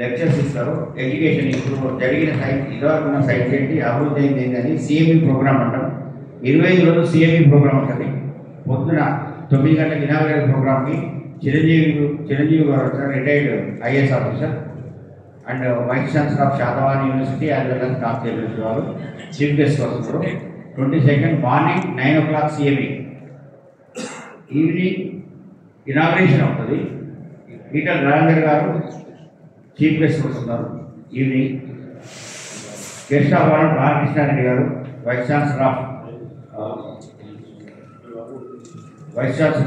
Lectures ఇస్తారు. Education ఇప్పుడు జరిగిన సైన్స్ ఇదివరకు ఉన్న సైన్స్ ఏంటి, అభివృద్ధి అయింది అని సిఎంఈ ప్రోగ్రామ్ అంటాం. 25 రోజులు సిఎంఈ ప్రోగ్రామ్ ఉంటుంది. పొద్దున 9 గంటలకు ఇనాగరేట్ ప్రోగ్రామ్కి చిరంజీవి గారు వచ్చారు, retired IAS officer and vice chancellor of Satavahana university as well as top university వారు చీఫ్ గెస్ట్ వస్తున్నారు. 22 morning 9 o'clock CME. Evening inauguration అవుతుంది. ఈటల రాజేందర్ గారు చీఫ్ గెస్ట్ వస్తున్నారు. Evening guest of honour Balakrishna Reddy garu vice chancellor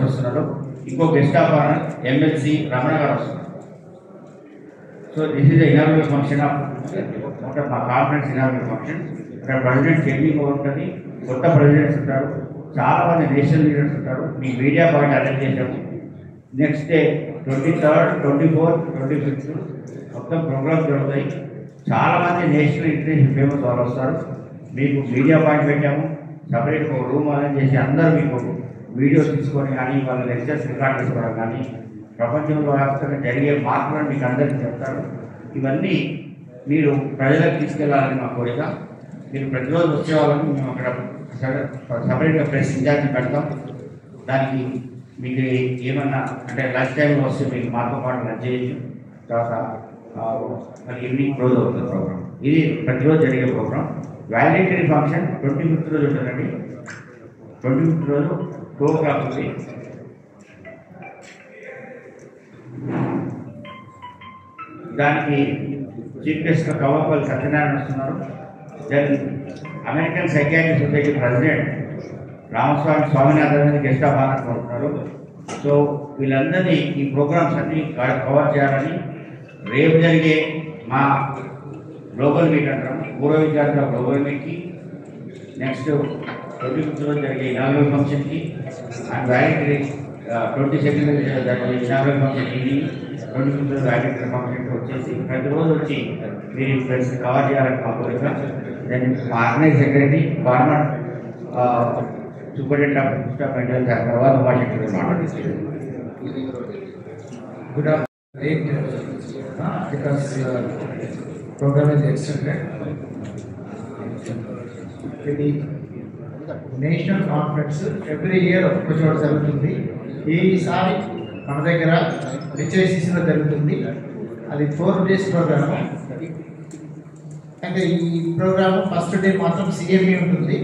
వస్తున్నారు. ఇంకో guest of honour MLC Ramana garu వస్తున్నారు. So this is the inaugural function of మా conference inaugural function. ఇక్కడ president changing ఉంటుంది, కొత్త ప్రెసిడెంట్స్ ఉంటారు, చాలామంది నేషనల్ లీడర్స్ ఉంటారు. మీ మీడియా పాయింట్ అటెండ్ చేసాము. Next day 23rd, 24th, 25th మొత్తం ప్రోగ్రామ్స్ జరుగుతాయి. చాలామంది నేషనల్ ఇంటర్నేషనల్ ఫేమస్ వాళ్ళు వస్తారు. మీకు మీడియా పాయింట్ పెట్టాము, సపరేట్ ఒక రూమ్ అరేంజ్ చేసి అందరూ మీకు వీడియోస్ తీసుకొని కానీ వాళ్ళ లెక్చర్స్ రికార్డ్ చేసుకోవడం కానీ ప్రపంచంలో వ్యాప్తంగా జరిగే మార్పులను మీకు అందరికీ చెప్తారు. ఇవన్నీ మీరు ప్రజలకు తీసుకెళ్లాలని మా కోరిక. మీరు ప్రతిరోజు వచ్చే వాళ్ళని మేము అక్కడ సపరేట్గా ప్రెస్ ఇన్ఛార్జ్ని పెడతాం. దానికి మీకు ఏమన్నా అంటే లంచ్ టైంలో వస్తే మీకు మాతో పాటు లంచ్ చేయొచ్చు. తర్వాత మరి ఈవినింగ్ రోజు అవుతుంది ప్రోగ్రామ్. ఇది ప్రతిరోజు జరిగే ప్రోగ్రామ్. వ్యాలిడేటరీ ఫంక్షన్ 25th రోజు ఉంటుందండి. 25th రోజు 2 o'clock ఉంది. దానికి చీఫ్ గెస్ట్గా కవ్వపల్లి సత్యనారాయణ వస్తున్నారు. Then American psychiatric society president Ramaswamy Swaminathan guest of honour కోరుతున్నారు. సో వీళ్ళందరినీ ఈ ప్రోగ్రామ్స్ అన్నీ కవర్ చేయాలని రేపు జరిగే మా గ్లోబల్ మీట్ అంటాం, పూర్వ విద్యార్థుల గ్లోబల్ మీట్కి, నెక్స్ట్ 25th రోజు జరిగే ఇనాగ్రల్ ఫంక్షన్కి అండ్ వ్యాలిడేటరీ 22nd జరిగే ఇనాగ్రల్ ఫంక్షన్ ఈవినింగ్, 25th రోజు వ్యాలిడేటరీ ఫంక్షన్కి వచ్చేసి ప్రతిరోజు వచ్చి మీరు ఫ్రెండ్స్ కవర్ చేయాలని మా కోరిక. దెన్ మా organise secretary former superintendent of staff maintenance Hyderabad Washington మాట్లాడుతుంది. Good afternoon, because program is extended. ఇది నేషనల్ కాన్ఫరెన్స్ ఎవ్రీ ఇయర్ ఒక చోట జరుగుతుంది. ఈసారి మన దగ్గర హెచ్ఐసిసిలో జరుగుతుంది. అది 4 days ప్రోగ్రామ్. అయితే ఈ ప్రోగ్రామ్ ఫస్ట్ డే మాత్రం సిఎంఈ ఉంటుంది.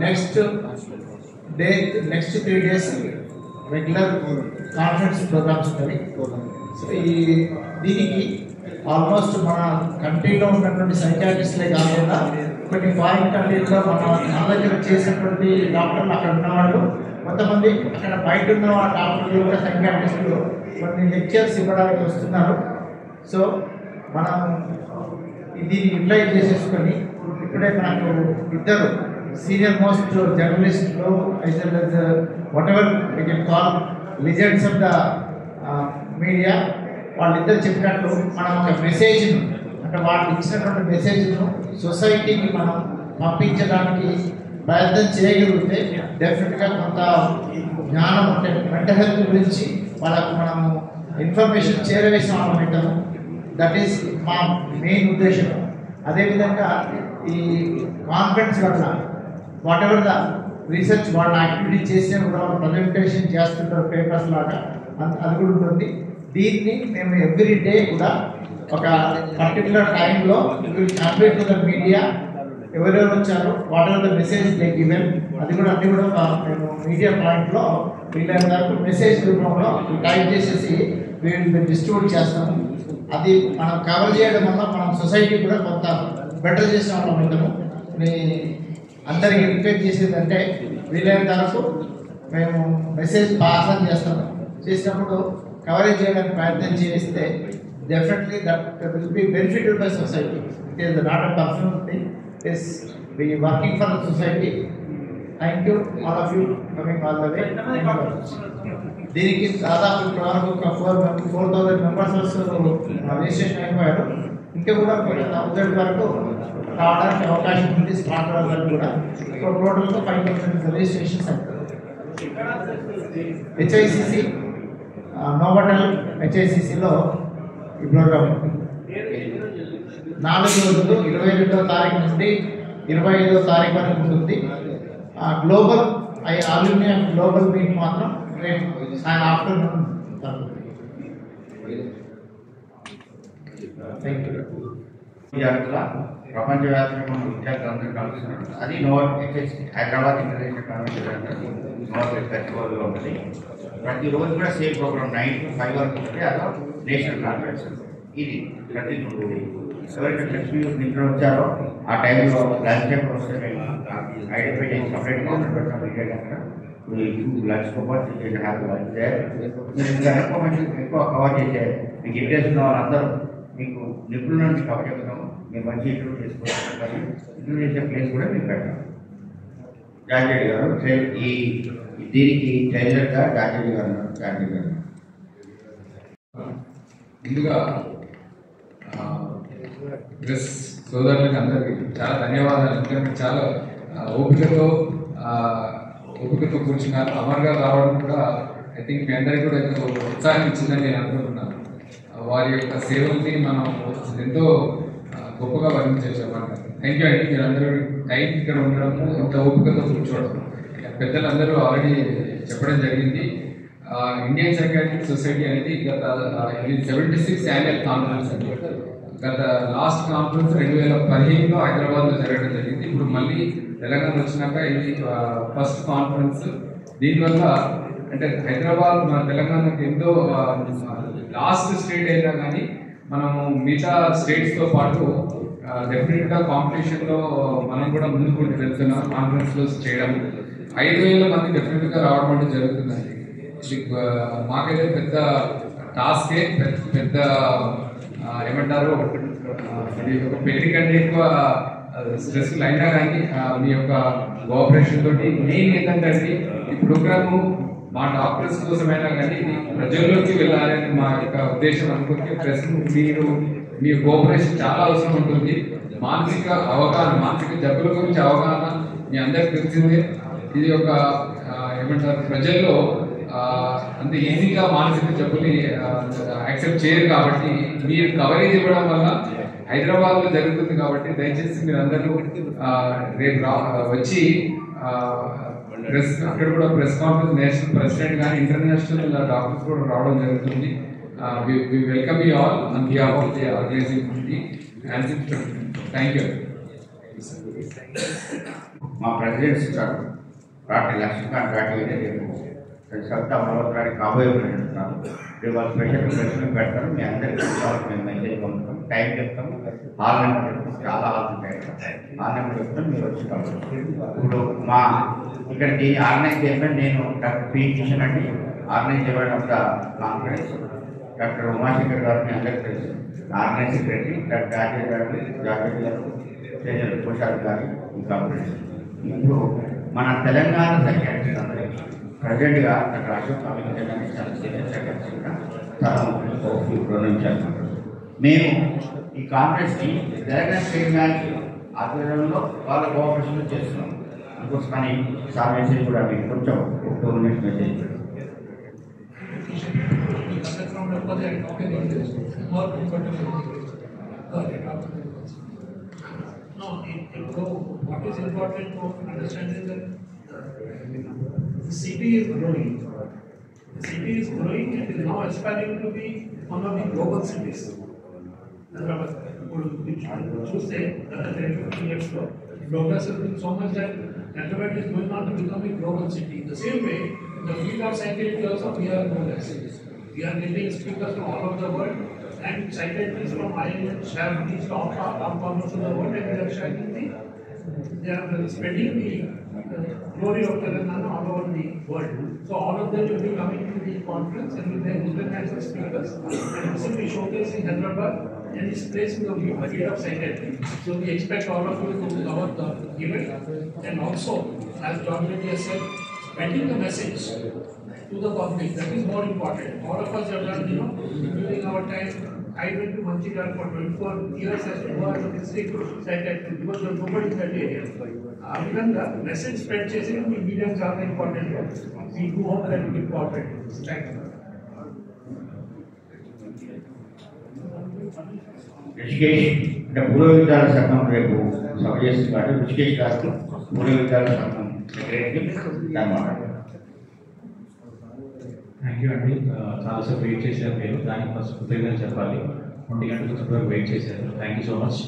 Next 3 days regular conference programmes ఉంటాయి. సో దీనికి ఆల్మోస్ట్ మన కంట్రీలో ఉన్నటువంటి సైకాట్రిస్ట్లే కాకుండా కొన్ని ఫారిన్ కంట్రీస్లో మన దగ్గర చేసినటువంటి డాక్టర్లు అక్కడ ఉన్నవాళ్ళు, కొంతమంది అక్కడ బయట ఉన్న డాక్టర్లు కూడా సైకాట్రిస్టులు కొన్ని లెక్చర్స్ ఇవ్వడానికి వస్తున్నారు. సో మనం ఇది యూటిలైజ్ చేసేసుకొని ఇప్పుడే మనకు 2 సీనియర్ మోస్ట్ జర్నలిస్టులు as well as whatever we can call legends of the media, వాళ్ళిద్దరు చెప్పినట్లు మనం ఒక మెసేజ్ను అంటే వాళ్ళు ఇచ్చినటువంటి మెసేజ్ను సొసైటీకి మనం పంపించడానికి ప్రయత్నం చేయగలిగితే డెఫినెట్గా కొంత జ్ఞానం అంటే మెంటల్ హెల్త్ గురించి వాళ్ళకు మనము ఇన్ఫర్మేషన్ చేరవేసిన వాళ్ళం పెట్టాము. దట్ ఈస్ మా మెయిన్ ఉద్దేశం. అదేవిధంగా ఈ కాన్ఫరెన్స్ వల్ల వాట్ ఎవర్ ద రీసెర్చ్ వాళ్ళ యాక్టివిటీ చేస్తే కూడా వాళ్ళు ప్రజెంటేషన్ చేస్తుంటారు పేపర్స్ లాగా, అది కూడా ఉంటుంది. దీన్ని మేము ఎవ్రీ డే కూడా ఒక పర్టికులర్ టైంలో కంప్లీట్ టు ద మీడియా ఎవరెవరు వచ్చారో what ever the message they given అది కూడా అన్ని కూడా మేము మీడియా పాయింట్లో వీళ్ళ వరకు మెసేజ్ రూపంలో టైప్ చేసేసి వీళ్ళు డిస్ట్రిబ్యూట్ చేస్తాము. అది మనం కవర్ చేయడం వల్ల మనం సొసైటీ కూడా కొంత బెటర్ చేసిన వాళ్ళం ఉంటాము. అందరికి రిక్వెస్ట్ చేసేది అంటే వీలైనంత వరకు మేము మెసేజ్ పాస్ ఆన్ చేస్తాము. చేసినప్పుడు కవరేజ్ చేయడానికి ప్రయత్నం చేస్తే definitely that will be benefited by society. It is not a personal thing, it is we working for the society. Thank you all of you coming all the way. దీనికి దాదాపు ఇప్పటివరకు ఒక 4,000 members registration అయిపోయారు. ఇంకా కూడా 1,000 వరకు రావడానికి అవకాశం ఉంది స్టార్ట్ అవ్వడానికి కూడా. సో టోటల్గా 5,000 రిజిస్ట్రేషన్స్ అవుతాయి. హెచ్ఐసిసి నోవటల్ హెచ్ఐసిసిలో ఈ ప్రోగ్రామ్ 4 రోజులు 22వ తారీఖు నుండి 25వ తారీఖు వరకు ఉంటుంది. Global all India global meet మాత్రం రేపు ఆఫ్టర్నూన్. Thank you. ప్రపంచవ్యాప్తంగా విద్యార్థులందరూ కలుస్తున్నారు. అది హైదరాబాద్ ఇంటర్నేషనల్ కాన్వెంట్ నోవెల్ ఫెస్టివల్లో ఉంటుంది. ప్రతిరోజు కూడా సేమ్ ప్రోగ్రామ్ 9 to 5 వరకు ఉంటుంది. అదో నేషనల్ కాన్ఫరెన్స్. ఇది ప్రతి ఎవరైతే లక్ష్మీ నిద్ర వచ్చారో ఆ టైంలో లంచ్ టైం వస్తే మేము ఐడెంటిఫై చేసి సపరేట్ కౌంటర్ పెట్టడం మీడియా కనుక లంచ్ కోపాటు హ్యాపీ లంచ్ మీరు ఇంకా ఎక్కువ కవర్ చేసే మీకు ఇంట్రెస్ట్ ఉన్న వాళ్ళందరూ మీకు నిపుణులను కవర్ చెప్తాము. మీరు మంచి ఇంటర్వ్యూ చేసుకోవాలి. ఇంటర్వ్యూ చేసే ప్లేస్ కూడా మీకు పెట్టాం. జార్జెడ్ గారు ఈ దీనికి ట్రైలర్గా జార్జెడ్ గారు ఉన్నారు. జార్జెడ్ గారు ముందుగా ప్రెస్ సోదరులకు అందరికీ చాలా ధన్యవాదాలు. ఎందుకంటే చాలా ఓపికతో కూర్చున్నారు. అమర్ గారు రావడం కూడా ఐ థింక్ మీ అందరికీ కూడా ఎంతో ఉత్సాహం ఇచ్చిందని నేను అనుకుంటున్నాను. వారి యొక్క సేవల్ని మనం ఎంతో గొప్పగా వర్ణించవచ్చు అన్నమాట. థ్యాంక్ యూ అండి. మీరందరూ టైం ఇక్కడ ఉండడం, ఎంత ఓపికతో కూర్చోవడం. పెద్దలందరూ ఆల్రెడీ చెప్పడం జరిగింది. ఇండియన్ సైకాట్రిక్ సొసైటీ అనేది గత 76th యాన్యువల్ కాన్ఫరెన్స్ అండి. గత లాస్ట్ కాన్ఫరెన్స్ 2015లో హైదరాబాద్లో జరగడం జరిగింది. ఇప్పుడు మళ్ళీ తెలంగాణ వచ్చినాక ఇది ఫస్ట్ కాన్ఫరెన్స్. దీనివల్ల అంటే హైదరాబాద్ మన తెలంగాణకి ఎంతో లాస్ట్ స్టేట్ అయినా కానీ మనము మిగతా స్టేట్స్తో పాటు డెఫినెట్గా కాంపిటీషన్లో మనం కూడా ముందుకు వెళ్తున్నాం. కాన్ఫరెన్స్లో చేయడం 5,000 మంది డెఫినెట్గా రావడం అంటే జరుగుతుందండి. మాకైతే పెద్ద టాస్కే, పెద్ద ఏమంటారు ఇది ఒక పెళ్లి కంటే ఎక్కువ స్ట్రెస్ఫుల్ అయినా కానీ మీ యొక్క కోఆపరేషన్ తోటి మెయిన్ ఏంటంటే ఈ ప్రోగ్రాము మా డాక్టర్స్ కోసమైనా కానీ ప్రజల్లోకి వెళ్ళాలని మా యొక్క ఉద్దేశం అనుకుంటే ప్రెస్ మీ కోఆపరేషన్ చాలా అవసరం ఉంటుంది. మానసిక అవగాహన, మానసిక జబ్బుల గురించి అవగాహన మీ అందరికి తెలిసిందే. ఇది ఒక ఏమంటారు ప్రజల్లో అంత ఈజీగా మానసిక జబ్బుని యాక్సెప్ట్ చేయరు. కాబట్టి మీరు కవరేజ్ ఇవ్వడం వల్ల హైదరాబాద్లో జరుగుతుంది. కాబట్టి దయచేసి మీరు అందరూ రేపు వచ్చి ప్రెస్ అక్కడ కూడా ప్రెస్ కాన్ఫరెన్స్ నేషనల్ ప్రెసిడెంట్ కానీ ఇంటర్నేషనల్ డాక్టర్స్ కూడా రావడం జరుగుతుంది. We welcome you all on behalf of the organising committee. Thank you. మా ప్రెసిడెంట్స్ గారు రాటి లక్ష్మీకాంత్ రాటి రేపు సత్తా మరోసారి కాబోయే ప్రెసిడెంట్ రేపు వాళ్ళు స్పెషల్ ప్రెసిడెంట్ పెడతారు. మీ అందరికీ మేము మెసేజ్ పంపుతాం, టైం చెప్తాము, హాల్ నెంబర్ చెప్తాం. చాలా హాల్స్ ఉంటాయి. హాల్ నెంబర్ చెప్తాం, మీరు వచ్చి ఇప్పుడు మా ఇక్కడ దీన్ని ఆర్గనైజ్ చేయమని నేను డాక్టర్ పి కిషన్ అండి, ఆర్గనైజ్ చేయడం of the conference. Doctor Umashankar గారు మీ అందరికీ తెలుసు, ఆర్గనైజ్ సెక్రటరీ. డాక్టర్ జార్జెడ్ గారు ప్రసాద్ గారు ఈ కాన్ఫరెన్స్. ఇప్పుడు మన తెలంగాణ సైకాట్రిస్ట్ అందరూ ప్రజెంట్గా డాక్టర్ అశోక్ అమిత్ చాలా సీనియర్ సైకాట్రిస్ట్గా చాలా ప్రోత్సహించారు. మేము ఈ కాన్ఫరెన్స్ని తెలంగాణ స్టేట్ బ్యాంక్ ఆధ్వర్యంలో వాళ్ళ కోఆపరేషన్లో చేస్తున్నాం. అందుకోసమని సార్ మెసేజ్ కూడా మీకు కొంచెం 2 minutes message what is important to understand is that the city is growing. The city is growing and is now aspiring to be one of the global cities. Choose 10-15 years ago, progress has been so much that Hyderabad is going on to become a global city. The same way, in the field of psychiatry also we are progress. We are getting speakers from all over the world, and psychiatrists from IIMs have reached all corners of the world, and they are spreading the glory of Telangana all over the world. So all of them will be coming to the conference and with their international speakers, and this will be showcasing Hyderabad and its place in the field of psychiatry. So we expect all of you to cover the event, and also, as John Reddy has said, spreading the message to the public. That is more important. All of us have done, during our time. I went to Manchikal for 24 years as to work with district psychiatry because there was nobody in that area. Even the message spread chasing the mediums are important. We do hope that it will be important. Thank you. Rishikesh అంటే పూర్వ విద్యాల సంఘం రేపు సభ చేస్తుంది కాబట్టి ఋషికేష్ గారు పూర్వ విద్యాల సంఘం secretary అన్నమాట. థ్యాంక్ యూ అండి. చాలాసేపు వెయిట్ చేశారు మీరు, దానికి ఫస్ట్ కృతజ్ఞతలు చెప్పాలి. 1 గంటల వరకు వెయిట్ చేశారు. Thank you so much.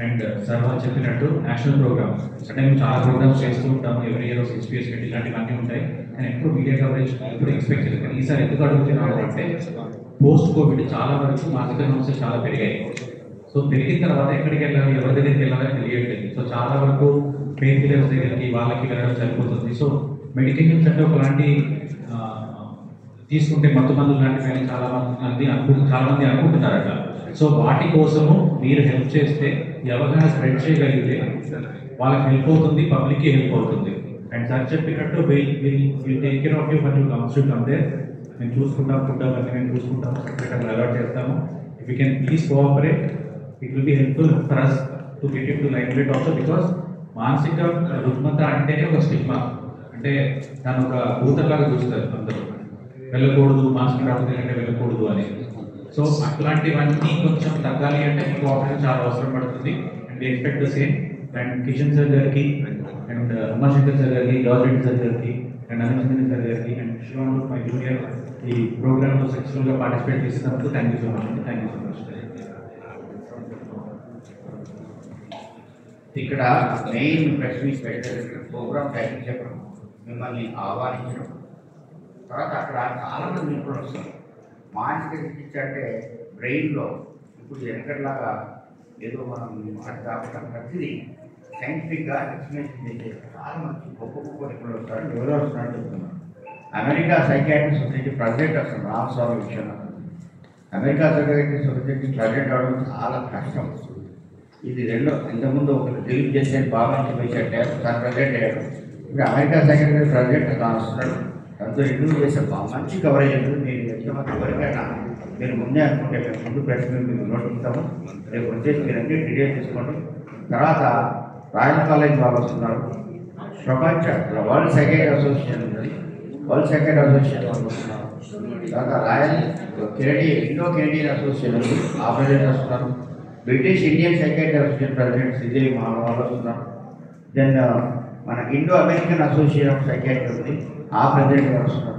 And sir వాళ్ళు చెప్పినట్టు నేషనల్ ప్రోగ్రామ్స్ అంటే మేము చాలా ప్రోగ్రామ్స్ చేస్తూ ఉంటాము. ఎవ్రీ ఇయర్ సిక్స్పీఎస్ పెట్టి ఇలాంటివన్నీ ఉంటాయి. కానీ ఎప్పుడు మీడియా కవరేజ్ ఎప్పుడు ఎక్స్పెక్ట్ చేయలేదు. కానీ ఈసారి ఎందుకు అడుగుతున్నాము అంటే పోస్ట్ కోవిడ్ చాలా వరకు మానసిక సమస్యలు చాలా పెరిగాయి. సో పెరిగిన తర్వాత ఎక్కడికి వెళ్ళాలి, ఎవరి దగ్గరికి వెళ్ళాలని తెలియట్లేదు. సో చాలా వరకు పెయిన్ కిల్లర్స్ దగ్గరికి వాళ్ళకి వెళ్ళడం సరిపోతుంది. సో మెడికేషన్స్ అంటే ఒకలాంటి తీసుకుంటే మత్తు మందులు లాంటివి చాలా మంది అనుకుంటున్నారట. సో వాటి కోసము మీరు హెల్ప్ చేస్తే ఎవరికైనా స్ప్రెడ్ చేయగలిగితే వాళ్ళకి హెల్ప్ అవుతుంది, పబ్లిక్కి హెల్ప్ అవుతుంది. అండ్ సార్ చెప్పినట్టు will take care of you when you comes to come there. మేము చూసుకుంటాం, ఫుడ్ అవన్నీ మేము చూసుకుంటాము, సెపరేట్గా అలర్ట్ చేస్తాము. If you can please cooperate, it will be helpful for us to get it to limelight also. Because మానసిక రుగ్మత అంటేనే ఒక స్టిగ్మా, అంటే దాని ఒక భూతంలాగా చూస్తారు అందరూ. వెళ్ళకూడదు, మానసిక రుగ్మత అంటే వెళ్ళకూడదు అని. సో అట్లాంటివన్నీ కొంచెం తగ్గాలి అంటే కోఆపరేషన్ చాలా అవసరం పడుతుంది. And expect the same. And Kishan sir గారికి అండ్ ఉమాశంకర్ సార్ గారికి, గవర్నమెంట్ సార్ గారికి అండ్ అనంత్ సార్ గారికి అండ్ శివాన్ మై జూనియర్ ఈ ప్రోగ్రామ్లో సక్సెస్ఫుల్గా పార్టిసిపేట్ చేసినందుకు థ్యాంక్ యూ సో మచ్ అండి. Thank you so much. ఇక్కడ మెయిన్ ప్రెస్ ప్రోగ్రామ్ టైటిల్ చెప్పడం, మిమ్మల్ని ఆహ్వానించడం, తర్వాత అక్కడ చాలామంది నిపుణులు వస్తారు. మానసిక చికిత్స అంటే బ్రెయిన్లో ఇప్పుడు వెనకట్లాగా ఏదో మనం అది కాకుండా ప్రతిదీ సైంటిఫిక్గా ఎక్స్ప్లెనేషన్ చేసే చాలా మంచి గొప్ప గొప్ప నిపుణులు వస్తారు. ఎవరో వస్తున్నారు చెప్తున్నారు. అమెరికా సైకాట్రిక్ సొసైటీ ప్రెసిడెంట్ వస్తారు Ramaswamy Vishwanath. America psychiatric society president అవడం చాలా కష్టం. ఇది రెండో ఇంతకుముందు ఒకరు దిలీప్ చేసే బాగా పెట్టారు, తను ప్రెసిడెంట్ అయ్యాడు. ఇప్పుడు అమెరికా సైకాట్రిక్ ప్రెసిడెంట్ తాను వస్తున్నాడు. దాంతో ఇంటర్వ్యూ చేసే మంచి కవరేజ్ ఉంటుంది. మీరు ఎంతమంది ఎవరికైనా మీరు ముందే అనుకుంటే మేము ముందు ప్రశ్న మీకు నోట్ ఇస్తాము. రేపు వచ్చేసి మీరు అన్ని డీటెయిల్ తీసుకోండి. తర్వాత రాయల్ కాలేజ్ వాళ్ళు వస్తున్నారు. ప్రపంచ వరల్డ్ సైకాట్రిక్ అసోసియేషన్ ఉంటుంది, వరల్డ్ సైకాట్రిక్ అసోసియేషన్ వాళ్ళు వస్తున్నారు. తర్వాత రాయల్ ఇండో కెనడియన్ అసోసియేషన్ ఉంది, ఆ ప్రెసిడెంట్ వస్తున్నారు. British Indian psychiatric association president Sridevi వాళ్ళు వస్తున్నారు. దెన్ మన Indo American association of psychiatric ఉంది, ఆ ప్రెసిడెంట్ వస్తున్నారు.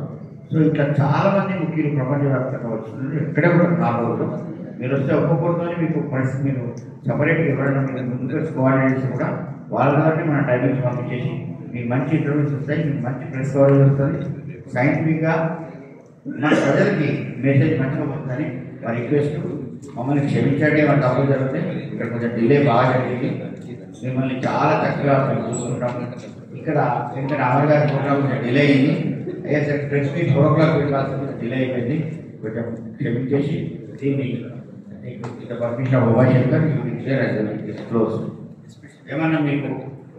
సో ఇట్లా చాలామంది ముఖ్యులు ప్రపంచవ్యాప్తంగా వస్తున్నారు. ఎక్కడ కూడా రాబోదు. మీరు వస్తే ఒక్కొక్కరితో మీకు పరిస్థితి మీరు సపరేట్గా ఎవరైనా మీరు ముందుకు కోఆర్డినేట్ చేసి కూడా వాళ్ళ కాబట్టి మన టైమింగ్స్ పంపించేసి మీకు మంచి ఇంటర్వ్యూస్ వస్తాయి, మీకు మంచి ప్రెస్ కవరేజ్ వస్తుంది. సైంటిఫిక్గా మన ప్రజలకి మెసేజ్ మంచిగా వస్తుందని మా రిక్వెస్ట్. మమ్మల్ని క్షమించండి, మన తప్పులు జరుగుతాయి. ఇక్కడ కొంచెం డిలే బాగా జరిగింది. మిమ్మల్ని చాలా చక్కగా మేము చూసుకుంటాము. ఇక్కడ అమర్ గారి ప్రోగ్రామ్ కొంచెం డిలే అయింది. అయ్యా సార్ ప్రెస్ మీట్ 4 o'clock పెట్టాల్సి డిలే అయిపోయింది. కొంచెం క్షమించేసి దీన్ని పర్మిషన్ ఉమాశంకర్ క్లోజ్. ఏమన్నా మీకు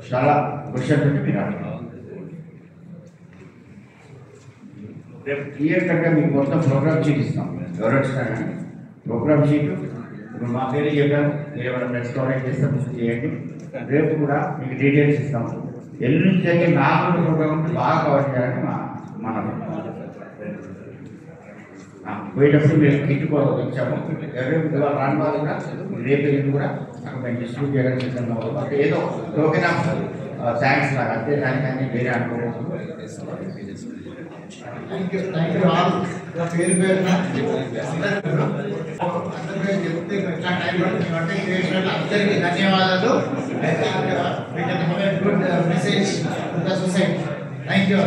చాలా క్వశ్చన్స్ ఉంటే మీరు రేపు క్లియర్ కట్గా మీకు మొత్తం ప్రోగ్రామ్ షీట్ ఇస్తాం. ఎవరు వచ్చినారని ప్రోగ్రామ్ షీట్ ఇప్పుడు మా పేరు చెప్పాము. మీరు ఏమైనా ప్రెస్ కవరేజ్ చేస్తే ముందు చేయండి. రేపు కూడా మీకు డీటెయిల్స్ ఇస్తాము. ఎల్లు నుంచి జరిగే నార్మల్ ప్రోగ్రామ్ బాగా కవర్ చేయాలని మన పోయేటప్పుడు మేము కిట్ కూడా ఇచ్చాము. రేపు రాని వాళ్ళు కూడా రేపు ఎల్లు కూడా అక్కడ మేము డిస్ట్రిబ్యూట్ చేయడానికి సిద్ధంగా ఉన్నాం. ఏదో టోకెన్ ఆఫ్ థ్యాంక్స్ లాగా అంతే, దానికన్నీ వేరే అనుకోవచ్చు. Thank you all. పేరు పేరున అందరికీ ధన్యవాదాలు. Good message to the society. Thank you.